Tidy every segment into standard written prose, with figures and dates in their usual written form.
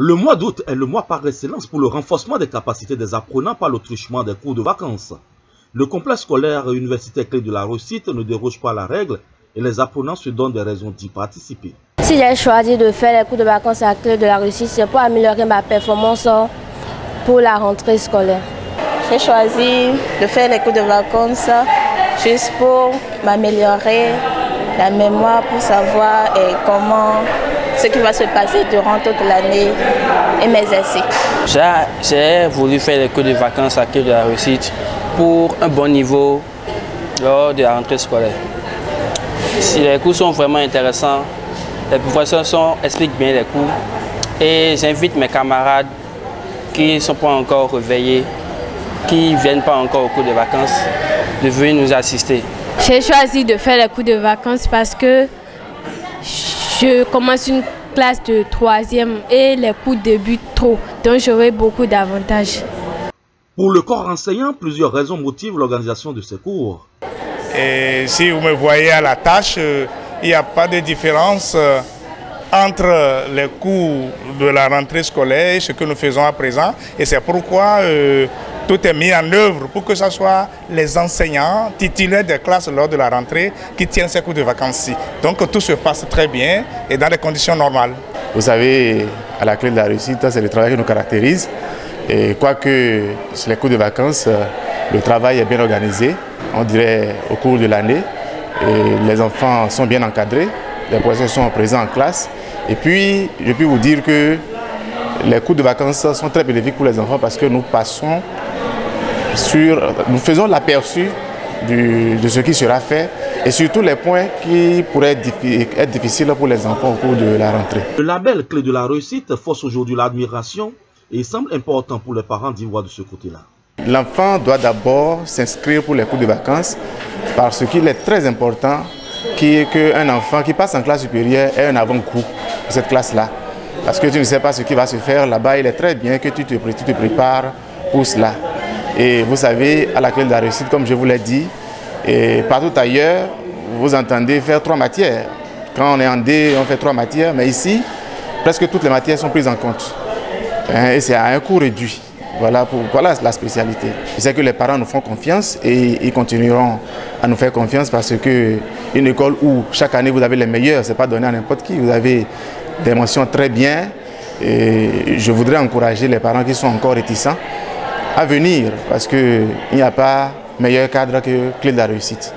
Le mois d'août est le mois par excellence pour le renforcement des capacités des apprenants par le truchement des cours de vacances. Le complexe scolaire universitaire Clé de la Réussite ne déroge pas à la règle et les apprenants se donnent des raisons d'y participer. Si j'ai choisi de faire les cours de vacances à Clé de la Réussite, c'est pour améliorer ma performance pour la rentrée scolaire. J'ai choisi de faire les cours de vacances juste pour m'améliorer la mémoire, pour savoir comment ce qui va se passer durant toute l'année et mes essais. J'ai voulu faire les cours de vacances à Clé de la Réussite pour un bon niveau lors de la rentrée scolaire. Si les cours sont vraiment intéressants, les professeurs expliquent bien les cours et j'invite mes camarades qui ne sont pas encore réveillés, qui ne viennent pas encore au cours de vacances, de venir nous assister. J'ai choisi de faire les cours de vacances parce que je commence une classe de 3e et les cours débutent tôt, donc j'aurai beaucoup d'avantages. Pour le corps enseignant, plusieurs raisons motivent l'organisation de ces cours. Et si vous me voyez à la tâche, il n'y a pas de différence entre les cours de la rentrée scolaire et ce que nous faisons à présent. Et c'est pourquoi tout est mis en œuvre pour que ce soit les enseignants titulaires des classes lors de la rentrée qui tiennent ces cours de vacances-ci. Donc tout se passe très bien et dans des conditions normales. Vous savez, à la Clé de la Réussite, c'est le travail qui nous caractérise. Et quoique sur les cours de vacances, le travail est bien organisé, on dirait au cours de l'année. Les enfants sont bien encadrés, les professeurs sont présents en classe. Et puis, je peux vous dire que les cours de vacances sont très bénéfiques pour les enfants parce que nous faisons l'aperçu de ce qui sera fait et surtout les points qui pourraient être difficiles pour les enfants au cours de la rentrée. Le label Clé de la Réussite force aujourd'hui l'admiration et il semble important pour les parents d'y voir de ce côté-là. L'enfant doit d'abord s'inscrire pour les cours de vacances parce qu'il est très important qu'un enfant qui passe en classe supérieure ait un avant-goût pour cette classe-là. Parce que tu ne sais pas ce qui va se faire là-bas, il est très bien que tu te prépares pour cela. Et vous savez, à la Clé de la Réussite, comme je vous l'ai dit, et partout ailleurs, vous entendez faire 3 matières. Quand on est en D, on fait 3 matières, mais ici, presque toutes les matières sont prises en compte. Et c'est à un coût réduit. Voilà la spécialité. Je sais que les parents nous font confiance et ils continueront à nous faire confiance parce qu'une école où chaque année vous avez les meilleurs, ce n'est pas donné à n'importe qui. Vous avez des mentions très bien et je voudrais encourager les parents qui sont encore réticents à venir parce qu'il n'y a pas meilleur cadre que Clé de la Réussite.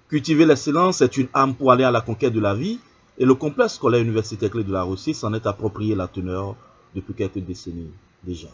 Cultiver l'excellence est une arme pour aller à la conquête de la vie et le complexe scolaire universitaire Clé de la Réussite s'en est approprié la teneur depuis quelques décennies déjà.